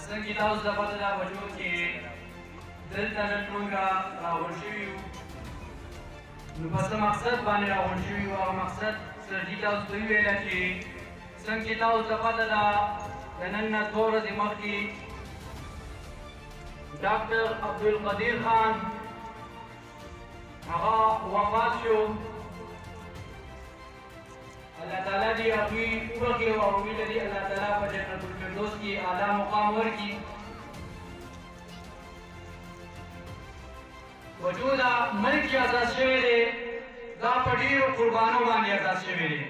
څنګه تاسو د پته دا وجود کې دلته نن موږ راغونډ شوي یو نو په څه مقصد باندې راغونډ شوي یو هغه مقصد سرجي تاسو ته وویله چې څنګه تاسو ته پته ده د نن نه 2 ورځې مخکې ډاکټر عبدالقدیر خان هغه وفات شو. الله تعالی دې هغوی وبخښي او امید لري الله تعالی په جنت الفردوس کې اعلی مقام ورکړي. وجوده ملک چې آزاد شوی دی دا په ډېرو قربانو باندې آزاد شوی دی.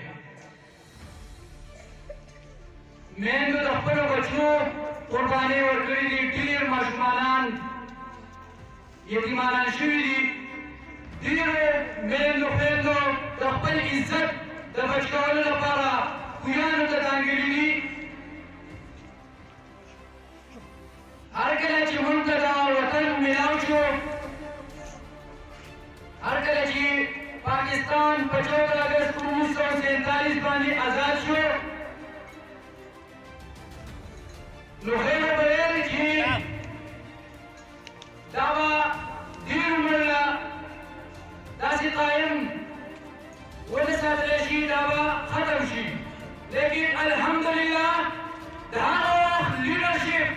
میندو د خپلو بچو قربانۍ ورکړي دي. ډېر ماشومانان یتیمانان شوي دي. ډېرو میندو خویندو د خپل عزت د بچ کولو لپاره خویانو ته ځانګړي دي. هر کله چې موږ ته دا وطن میلاو شو، هر کله چې پاکستان په 14 اګست 1947 باندې آزاد شو، نو هغه به ویل چې دا به ډېر عمرونه داسې قایم ونه ساتلی شي، دا به ختم شي. لیکن الحمدلله د هغه وخت لیډرشپ،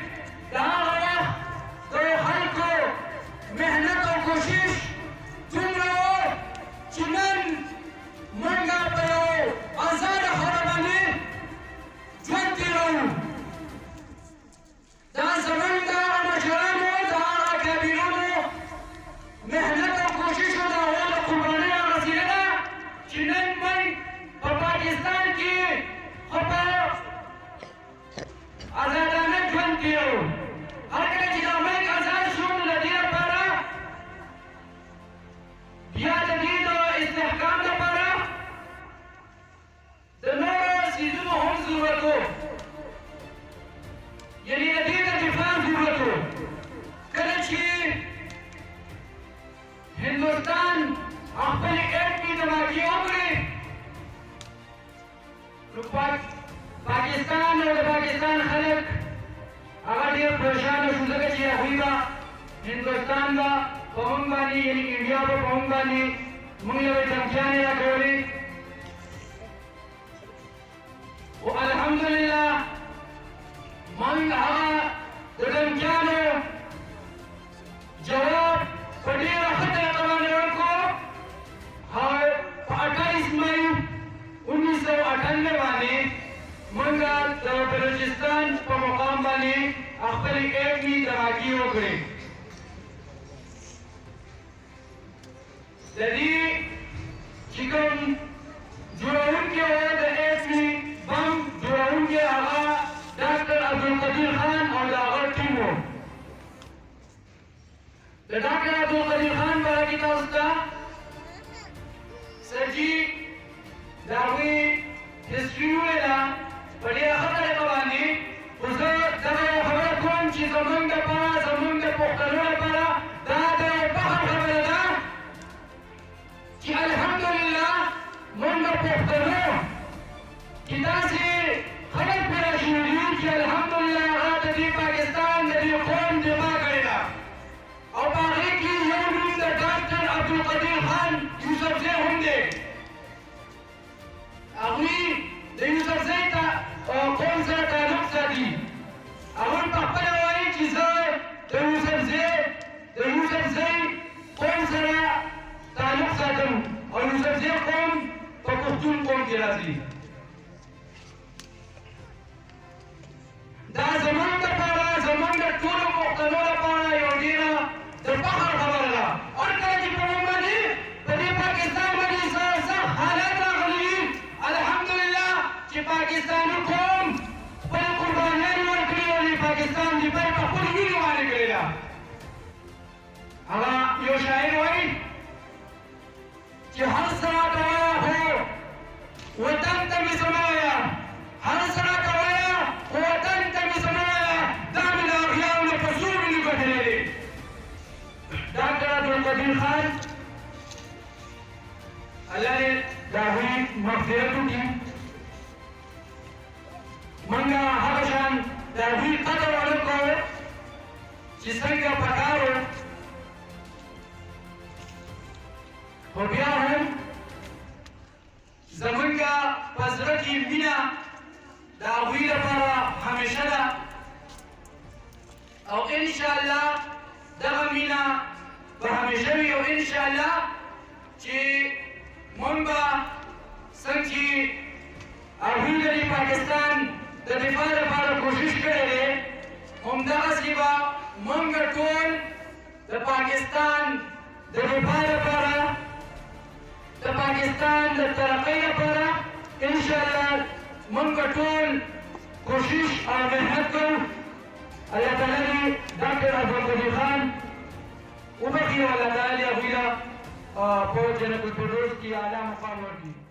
د هغه وخت د خلکو محنت او کوشش څومره و چې نن موږ په یو ازاده خاوره باندې ژوند تېروو. دا زموږ د هغه مشرانو، د هغه کبیرانو محنت او کوشش او د هغو د قربانۍ هغه وسیله ده چې نن موږ په پاکستان کې ښه په ازادانه ژوند تېروو. هر کله چې دا ملک ازاد شو نو د دې لپاره بیا د دې د استحکام لپاره د نورو څیزونو هم ضرورت و، یعنې د دې د دفاع ضرورت و. کله چې هندوستان خپلې ایټمي دماغي وکړې نو پاکستان او د پاکستان خلک هغه ډېر پریشانه شو، ځکه چې هغوی به هندوستان به په موږ باندې یعنې انډیا به په موږ باندې موږ له دمچیانې راکولې. خو الحمدلله موږ هغه د دمچیانو جواب په ډېره ښه طریقه باندې ورکړو. او په 28 مئی 1998 باندې موږ د بلوچستان په مقام باندې خپلې ایټمي دماغي وکړې. د دې چې کوم جوړونکی و د ایټمي بم جوړونکی هغه ډاکټر عبدالقدیر خان او د هغه ټیم و. د ډاکټر عبدالقدیر خان باره کې تاسو ته سرجي د هغوی هسټري وویله په ډېره ښه طریقه باندې. خو زه دغه یو خبره کوم چې زموږ دپاره، زموږ د پښتنو لپاره دا د یو فخر خبره ده چې الحمدلله موږ د پښتنو کې داسې خلک پیدا شوي دي چې الحمدلله هغه د دې پاکستان د دې قوم دفاع کړې ده. او په هغې کې یو نوم د ډاکټر عبدالقدیر خان یوسفزی هم دی. هغوی د یوسفزی قوم سره تعلق ساتي. هغوی په خپله وایي چې زه د یوسفزی قوم سره تعلق ساتم او یوسفزی قوم په پښتون قوم کې راځي. دا زموږ دپاره، زموږ د ټولو پښتنو لپاره یو ډېره د فخر خبره ده. هر کله چې په موږ باندې په دې پاکستان باندې سخت حالات راغلي دي، الحمدلله چې پاکستاني قوم خپلې قربانیانې ورکړي او د پاکستان دفاع یې په خپلو وینو باندې کړې ده. هغه یو شاعر وایي چې هر څه راته وایه خو وطن ته مې څه مه وایه، هر څه راته وایه خو وطن ته مې څه مه وایه، دا مې د اغیارو نه په زور مې ګټلی دی. ډاکټر عبدالقدیر خان الله دې د هغوی مغفرت وکړي. موږ هغه شان د هغوی قدر ونه کوو چې څنګه پکارو خو بیا هم زمونږ په زړه کې مینه د هغوی لپاره همیشه ده او انشاءالله دغه مینه به همیشه وي او انشاءالله چې مونږ به څنګه چې هغوی د پاکستان د دفاع لپاره کوشش کړی دی همدغسې به مونږ ټول د پاکستان د دفاع لپاره د پاکستان د ترقۍ لپاره انشاءالله مونږ ټول کوشش او محنت کوو. الله تعالی دې ډاکټر افضل خان وبخښي او الله تعالی هغوی له په جنت الفردوس کې اعلی مقام ورکړي.